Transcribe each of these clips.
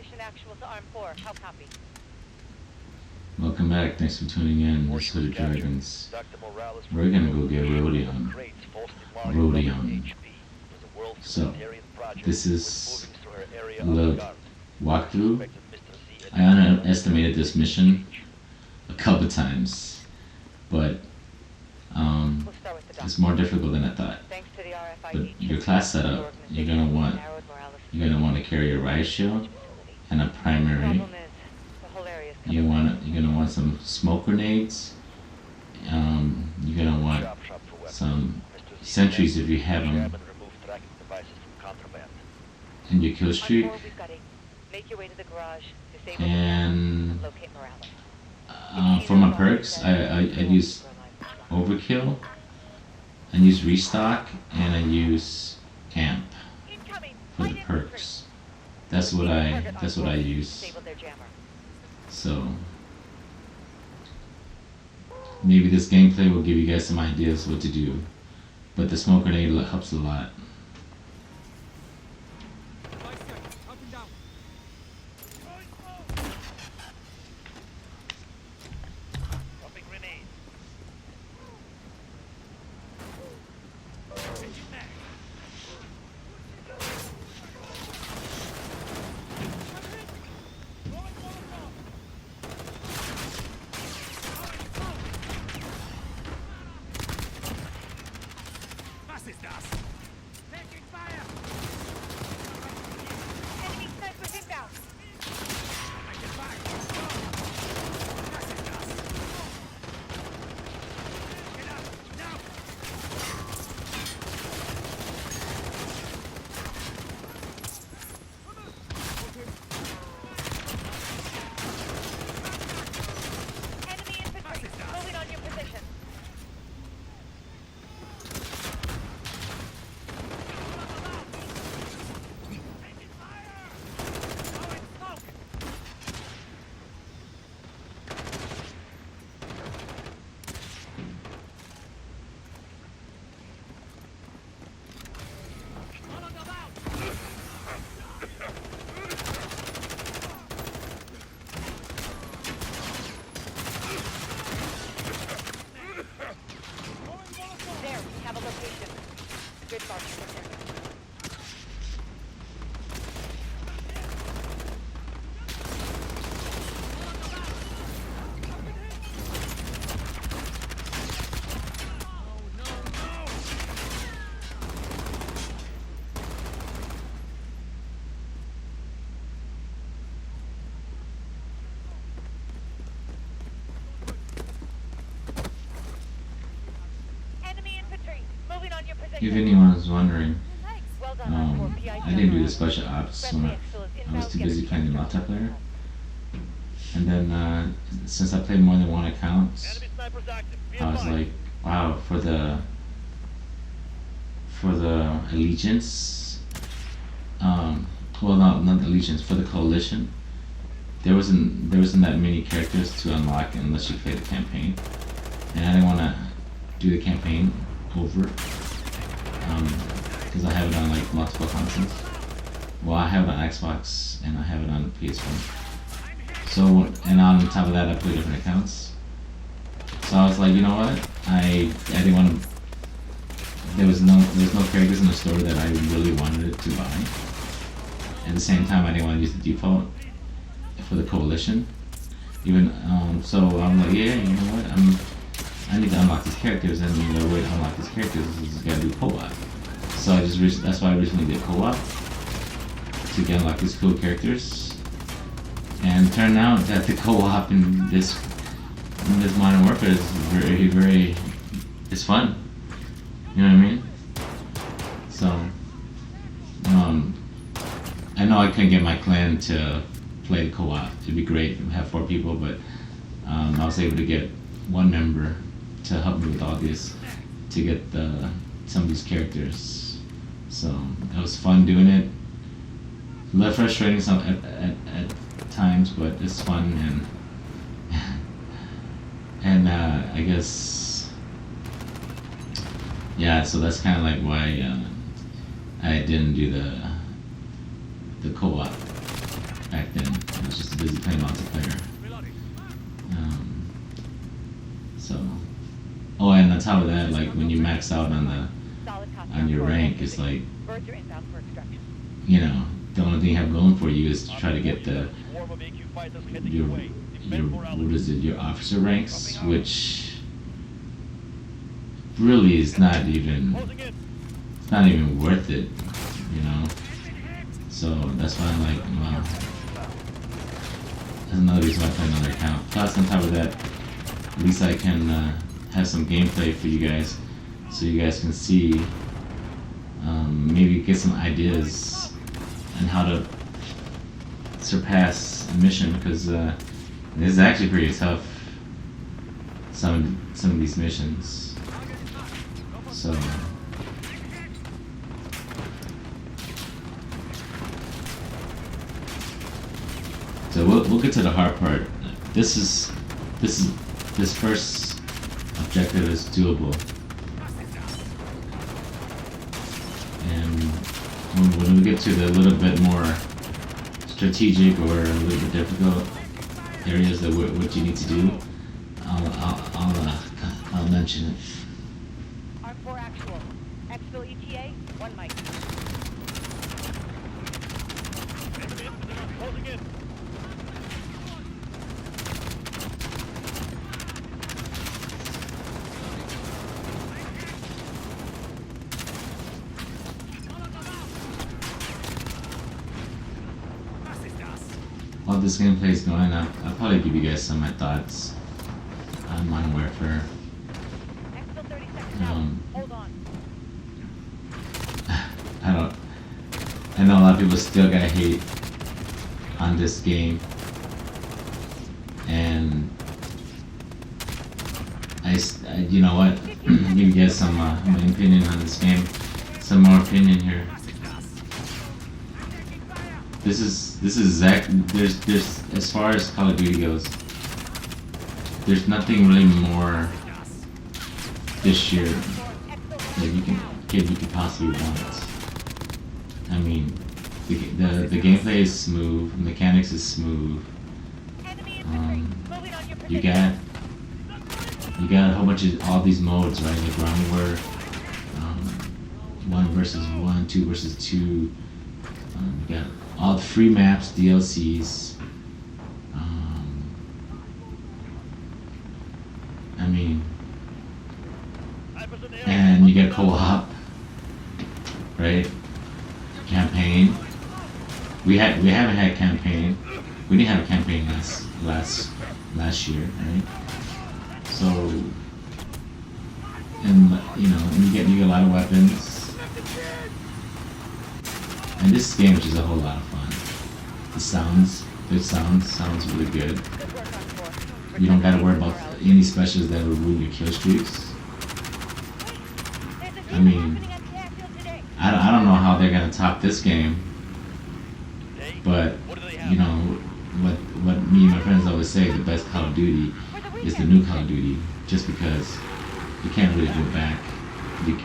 mission actual to Arm 4. How copy? Welcome back. Thanks for tuning in. This is Hooded Dragons. We're gonna go get RODION. So, this is the walkthrough. I underestimated this mission a couple times, but it's more difficult than I thought. But your class setup, you're gonna want to carry a riot shield and a primary. You're gonna want some smoke grenades. You're gonna want some sentries if you have them in your kill streak. And for my perks, I use overkill, I use restock, and I use amp for the perks. That's what I use. So maybe this gameplay will give you guys some ideas what to do, but the smoke grenade helps a lot. If anyone was wondering, I didn't do the special ops when I was too busy playing the multiplayer. And then since I played more than one account, I was like, wow, for the Allegiance, well, not the Allegiance, for the Coalition, there wasn't that many characters to unlock unless you play the campaign, and I didn't want to do the campaign over. Because I have it on like multiple consoles. Well, I have it on Xbox and I have it on PS1. So, and on top of that, I play different accounts. So I was like, you know what? I didn't want to. There's no characters in the story that I really wanted to buy. At the same time, I didn't want to use the default for the Coalition. Even so, I'm like, yeah, you know what? I need to unlock these characters, and the way to unlock these characters is gotta do co-op. So that's why I recently did co-op to unlock these cool characters. And it turned out that the co-op in this Modern Warfare is very it's fun. You know what I mean? So I know I couldn't get my clan to play the co-op. It'd be great to have 4 people, but I was able to get 1 member to help me with all this, to get some of these characters. So it was fun doing it. A little frustrating at times, but it's fun, and I guess, yeah. So that's kind of like why I didn't do the co-op back then. busy playing multiplayer. So, oh, and on top of that, like when you max out on your rank, it's like, you know, the only thing you have going for you is to try to get your what is it, your officer ranks, which really is not even, it's not even worth it, you know. So that's why I'm like, well, that's another reason why I play another account. Plus, on top of that, at least I can have some gameplay for you guys, so you guys can see, maybe get some ideas on how to surpass a mission, because this is actually pretty tough. Some of these missions. So. So we'll get to the hard part. This first objective is doable, and when we get to the little bit more strategic or a little bit difficult areas that what you need to do, I'll mention it. R4 actual. Exfil ETA, 1 mic. Closing in. While this gameplay is going, I'll probably give you guys some of my thoughts on Modern Warfare. Exfil 30 seconds out. Hold on. I know a lot of people still got hate on this game, and I you know what, give you guys some my opinion on this game, some more opinion here. This is exactly, there's as far as Call of Duty goes, there's nothing really more this year that you could possibly want. I mean, the gameplay is smooth, mechanics is smooth. You got a whole bunch of all these modes, right? Like ground war, 1 versus 1, 2 versus 2. You got all the free maps, DLCs. I mean, and you get co-op, right? Campaign. We haven't had campaign. We didn't have a campaign last year, right? So, and you know, you get a lot of weapons. And this game is just a whole lot of fun. The sounds really good. You don't gotta worry about any specials that will ruin your kill streaks. I mean, I don't know how they're gonna top this game, but you know what me and my friends always say, the best Call of Duty is the new Call of Duty, just because you can't really go back. You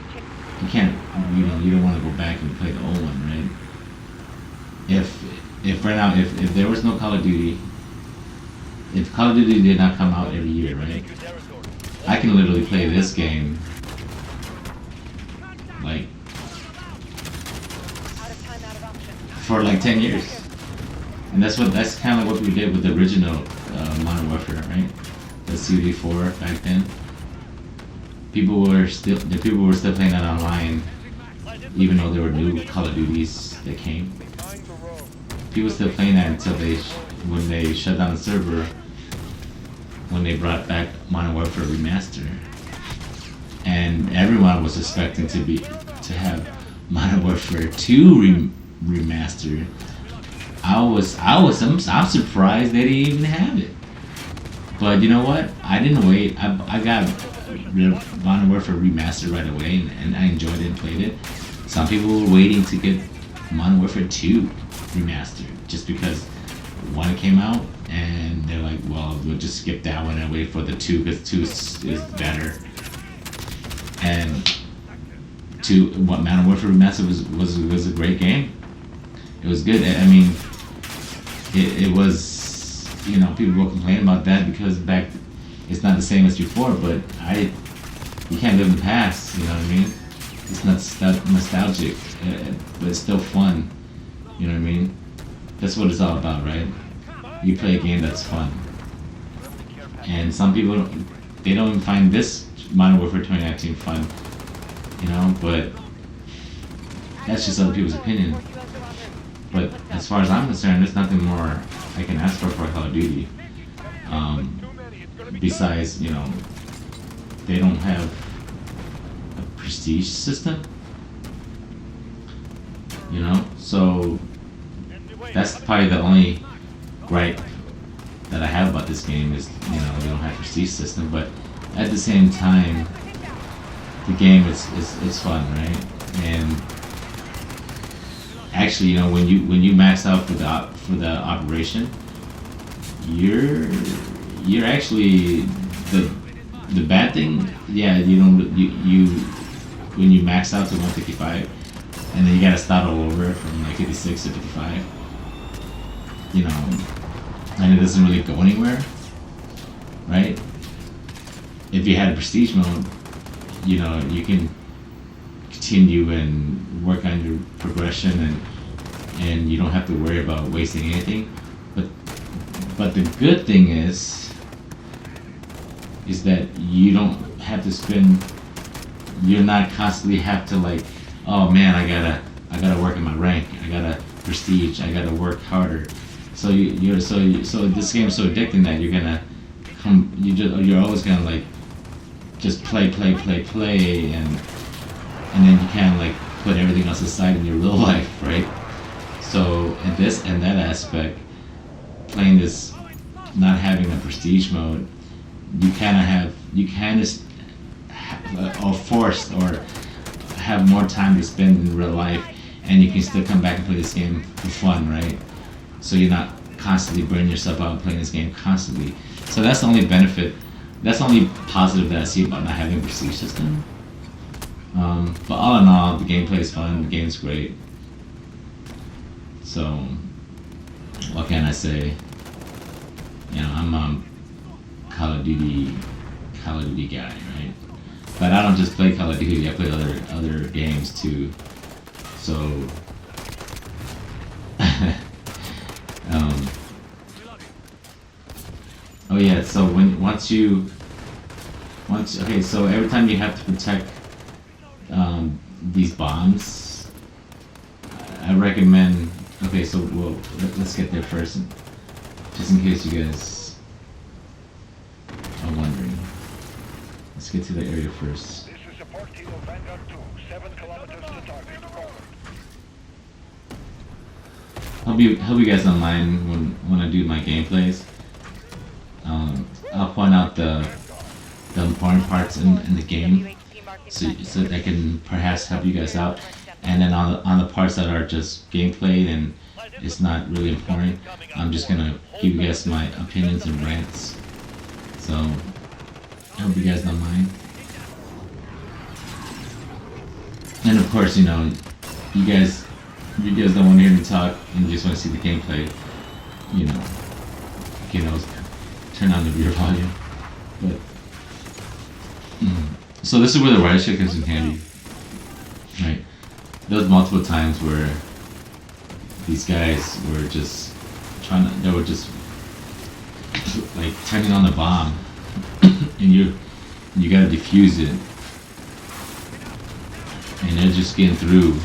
can't, you don't want to go back and play the old one, right? If right now, if there was no Call of Duty, if Call of Duty did not come out every year, right? I can literally play this game like for like 10 years, and that's kind of what we did with the original Modern Warfare, right? The C.O.D. 4 back then. People were still playing that online, even though there were new Call of Duties that came. People still playing that until when they shut down the server, when they brought back Modern Warfare Remaster, and everyone was expecting to have Modern Warfare 2 remastered. I'm surprised they didn't even have it. But you know what? I didn't wait. I got Modern Warfare Remastered right away, and I enjoyed it and played it. Some people were waiting to get Modern Warfare 2 Remastered just because 1 came out, and they're like, well, we'll just skip that one and wait for the 2 because 2 is better. And Modern Warfare Remastered was a great game. It was good. I mean, it was you know, people will complain about that because back it's not the same as before. But you can't live in the past. You know what I mean? It's not nostalgic, but it's still fun. You know what I mean? That's what it's all about, right? You play a game that's fun. And some people, they don't even find this Modern Warfare 2019 fun. You know, but that's just other people's opinion. But as far as I'm concerned, there's nothing more I can ask for Call of Duty. Besides, you know, they don't have a prestige system. You know, so that's probably the only gripe that I have about this game is, you know, they don't have a prestige system. But at the same time, the game is fun, right? And actually, you know, when you max out for the operation, you're actually the bad thing. Yeah, you don't you when you max out to 155, and then you gotta start all over from like 56 to 55. You know, and it doesn't really go anywhere, right? If you had a prestige mode, you know, you can continue and work on your progression, and you don't have to worry about wasting anything. But the good thing is that you don't have to spend. You're not constantly have to like, oh man, I gotta work on my rank. I gotta prestige. I gotta work harder. So so this game is so addicting that you're gonna you're always gonna like just play, and then you can't like put everything else aside in your real life, right? So in that aspect, playing this, not having a prestige mode, you kind of or forced or have more time to spend in real life, and you can still come back and play this game for fun, right? So you're not constantly burning yourself out playing this game constantly. So that's the only benefit. That's the only positive that I see about not having a prestige system. But all in all, the gameplay is fun. The game's great. So, what can I say? You know, I'm a Call of Duty guy, right? But I don't just play Call of Duty. I play other games too. So, oh yeah. So okay. So every time you have to protect these bombs, I recommend. Okay, so let's get there first, just in case you guys are wondering. Let's get to the area first. This is support team of Vanguard 2, 7 kilometers to target. Hope you guys don't mind when I do my gameplays. I'll point out the important parts in the game, so that I can perhaps help you guys out. And then on the parts that are just gameplay and it's not really important, I'm just gonna give you guys my opinions and rants. So I hope you guys don't mind. And of course, you know, you guys don't want to hear me talk and you just want to see the gameplay. You know, turn on the rear volume. But so this is where the riot shield comes in handy, right? There was multiple times where these guys were just they were just like turning on the bomb, and you gotta defuse it, and they're just getting through.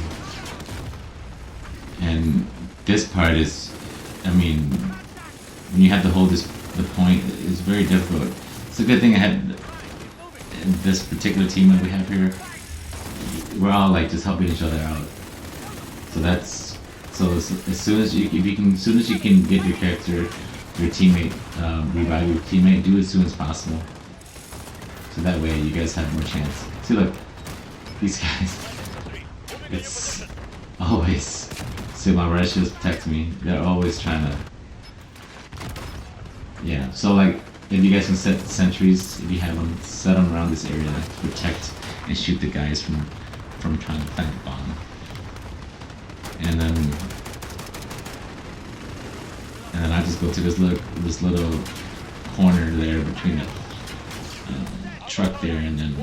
And this part is, I mean, when you have to hold the point, it's very difficult. It's a good thing I had this particular team that we have here. We're all like just helping each other out. So as soon as you can get your character, your teammate, revive your teammate, do it as soon as possible. So that way you guys have more chance. See, look, these guys. It's always. See, my red shields protect me. They're always trying to. Yeah. So like, if you guys can set sentries, if you have them, set them around this area to protect and shoot the guys from trying to plant the bomb. And then and then I just go to this little corner there between the truck there, and then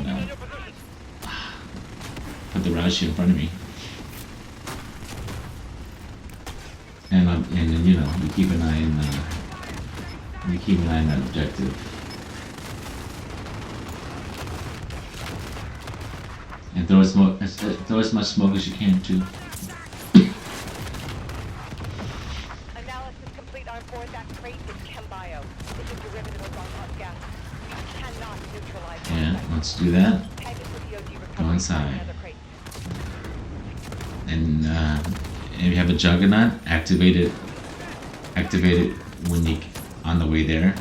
put the rally sheet in front of me. And then you know, you keep an eye on that objective. And throw as much smoke as you can too. Analysis complete on board that crate is chem bio. This is derivative of hot gas. You cannot neutralize it. Yeah, let's do that. Tag it to C.O.D recovery. Go inside. Another crate. And if you have a juggernaut, activate it when you on the way there,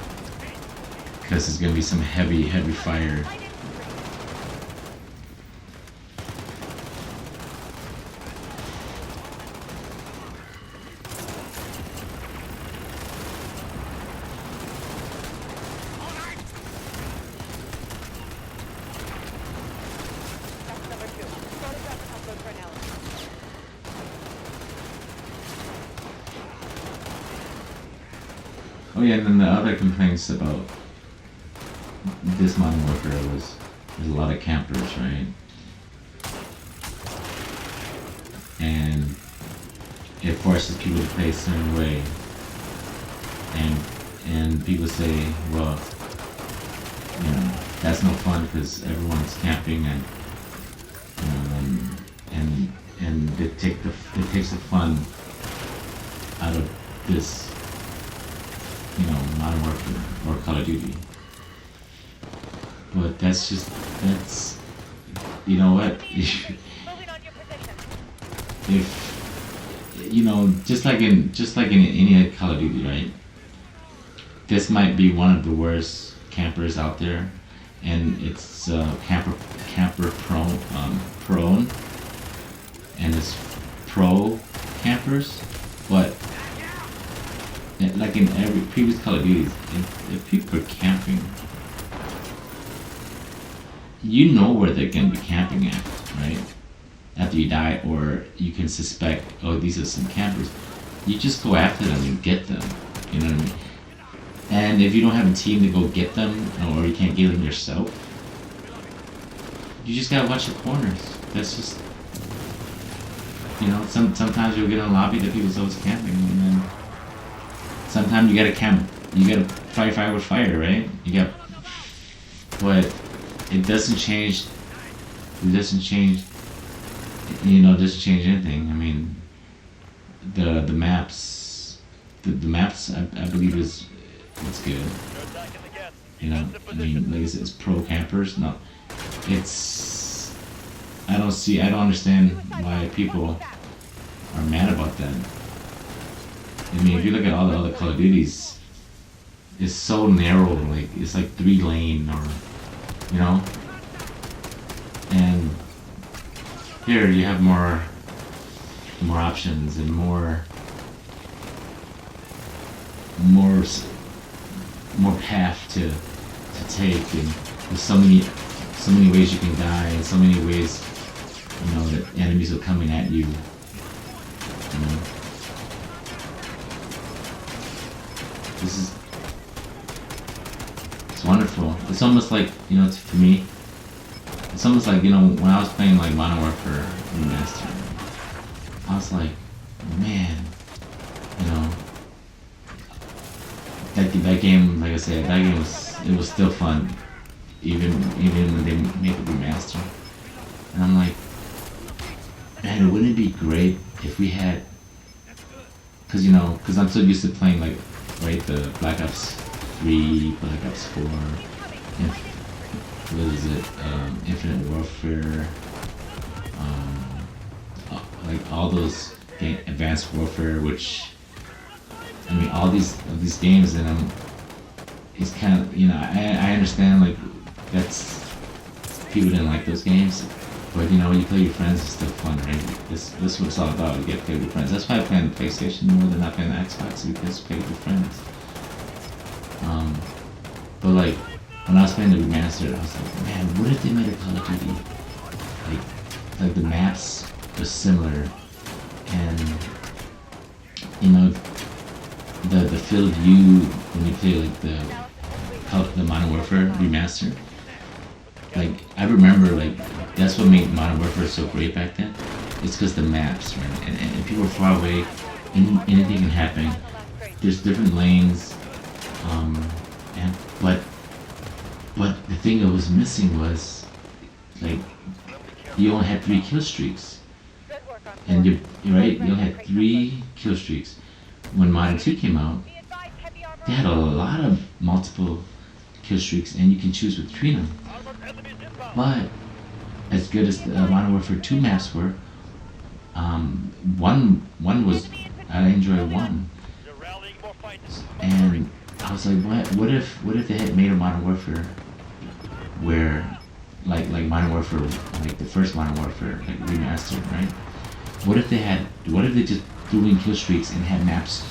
because there's gonna be some heavy fire. That's number 2. Photograph and upload for analysis. Oh yeah, and then the other complaints about this Modern Warfare was there's a lot of campers, right? And it forces people to play a certain way. And people say, well, you know, that's no fun because everyone's camping, and you know, and it takes the fun out of this, you know, Modern Warfare or Call of Duty. But that's you know what? Moving on your position. If you know, just like in any other Call of Duty, right? This might be one of the worst campers out there, and it's camper prone, and it's pro campers, but like in every previous Call of Duty, if people are camping, you know where they're gonna be camping at, right? After you die, or you can suspect, oh, these are some campers. You just go after them and get them. You know what I mean? And if you don't have a team to go get them, or you can't get them yourself, you just gotta watch the corners. That's just, you know, sometimes you'll get in a lobby that people's always camping, and then sometimes you gotta camp, you gotta fight fire with fire, right? But it doesn't change, you know, it doesn't change anything. I mean, the maps, I believe it's good. You know, I mean, like I said, it's pro campers. No, I don't understand why people are mad about that. I mean, if you look at all the other Call of Duties, it's so narrow, like, it's like 3-lane, or, you know? And here you have more options and more path to take, and there's so many ways you can die, and so many ways, you know, that enemies are coming at you. You know, it's wonderful. It's almost like, you know, for me, it's almost like, you know, when I was playing like Modern Warfare Remastered, I was like, man, you know, that game, like I said, that game was still fun, even when they made the remaster. And I'm like, man, wouldn't it be great if we had, because I'm so used to playing, like, right, the Black Ops 3, Black Ops 4, and what is it, Infinite Warfare, like all those Advanced Warfare, which, I mean, all these games, and it's kind of, you know, I understand, like, that's, people didn't like those games, but, you know, when you play with your friends, it's still fun, right? This is what it's all about. You get to play with your friends. That's why I play on the PlayStation more than I play on the Xbox, because I play with your friends. But, like, when I was playing the remastered, I was like, man, what if they made a Call of Duty? Like the maps are similar, and, you know, the field of view when you play like the Modern Warfare remaster. Like I remember, like that's what made Modern Warfare so great back then. It's because the maps, right? And people are far away. Anything can happen. There's different lanes, and but the thing that was missing was like you only had 3 kill streaks, and you're right. You only had 3 kill streaks. When Modern 2 came out, they had a lot of multiple kill streaks, and you can choose between them. But as good as the Modern Warfare 2 maps were, one was I enjoyed one, and I was like, what if they had made a Modern Warfare where like Modern Warfare, like the first Modern Warfare, like remastered, right? What if they just threw in kill streaks and had maps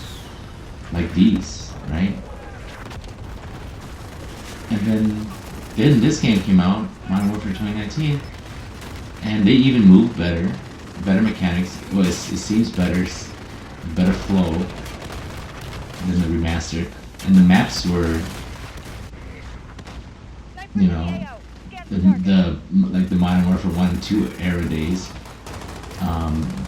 like these, right? And then this game came out, Modern Warfare 2019, and they even moved better mechanics. Well, it seems better flow than the remaster, and the maps were, you know, the like the Modern Warfare 1 and 2 era days,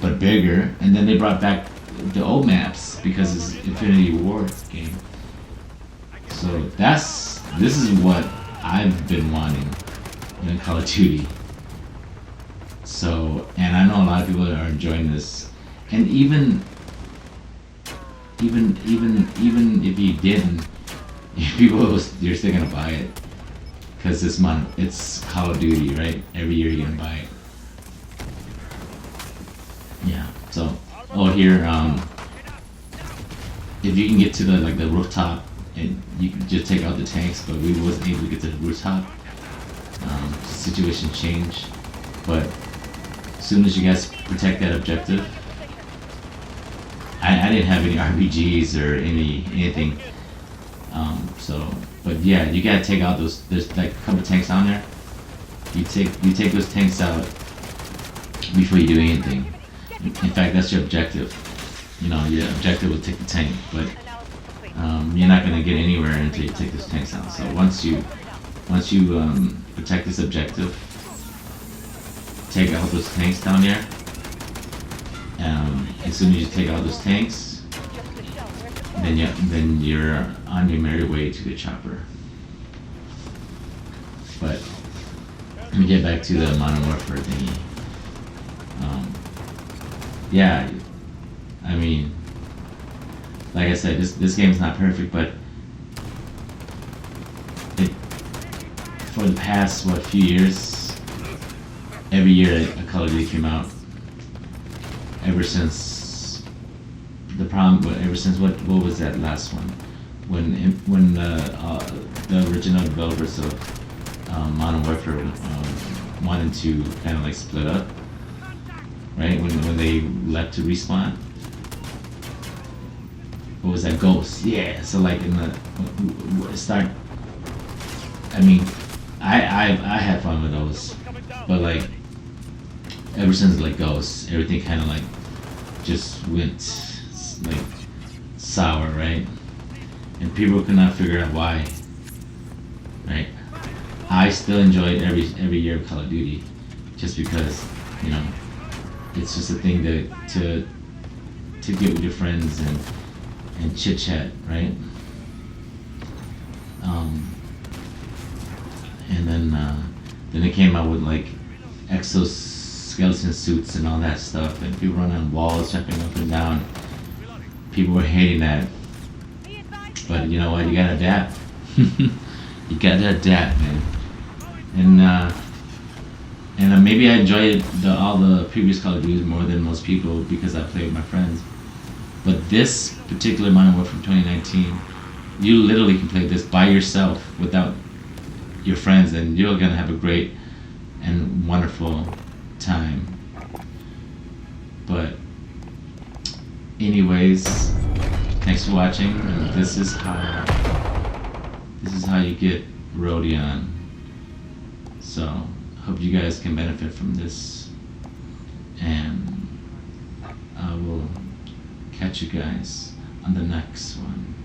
but bigger. And then they brought back the old maps because it's Infinity War game. So this is what I've been wanting in Call of Duty. So, and I know a lot of people are enjoying this, and even if you didn't, you're still gonna buy it because it's Call of Duty, right? Every year you're gonna buy it. Yeah. So, here, if you can get to the rooftop, and you can just take out the tanks, but we wasn't able to get to the rooftop. Situation changed, but as soon as you guys protect that objective, I didn't have any RPGs or anything. But yeah, you gotta take out those. There's like a couple tanks on there. You take those tanks out before you do anything. In fact, that's your objective. You know, your objective will take the tank, but you're not gonna get anywhere until you take those tanks out. So once you protect this objective, take out those tanks down there. As soon as you take out those tanks, then you're on your merry way to the chopper. But let me get back to the Modern Warfare thingy. Yeah, I mean, like I said, this game's not perfect, but for the past few years, every year a Call of Duty came out. Ever since what was that last one? When the original developers of Modern Warfare 1 and 2 kind of like split up, right? When they left to Respawn. What was that? Ghost. Yeah. So like in the start. I mean, I had fun with those, but like ever since like Ghost, everything kind of like just went like sour, right? And people could not figure out why, right? I still enjoyed every year of Call of Duty, just because, you know, it's just a thing to get with your friends and chit chat, right? And then they came out with like exoskeleton suits and all that stuff, and people running on walls, jumping up and down. People were hating that, but you know what? You gotta adapt. You gotta adapt, man. And maybe I enjoyed all the previous Call of Duty more than most people because I played with my friends. But this particular Modern Warfare from 2019, you literally can play this by yourself without your friends, and you're gonna have a great and wonderful time. But anyways, thanks for watching. And this is how you get RODION. So hope you guys can benefit from this, and I will catch you guys on the next one.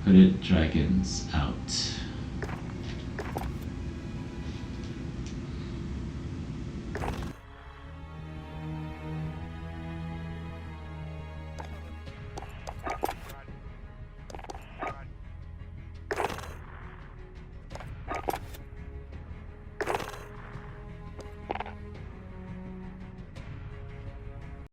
Hooded Dragons out.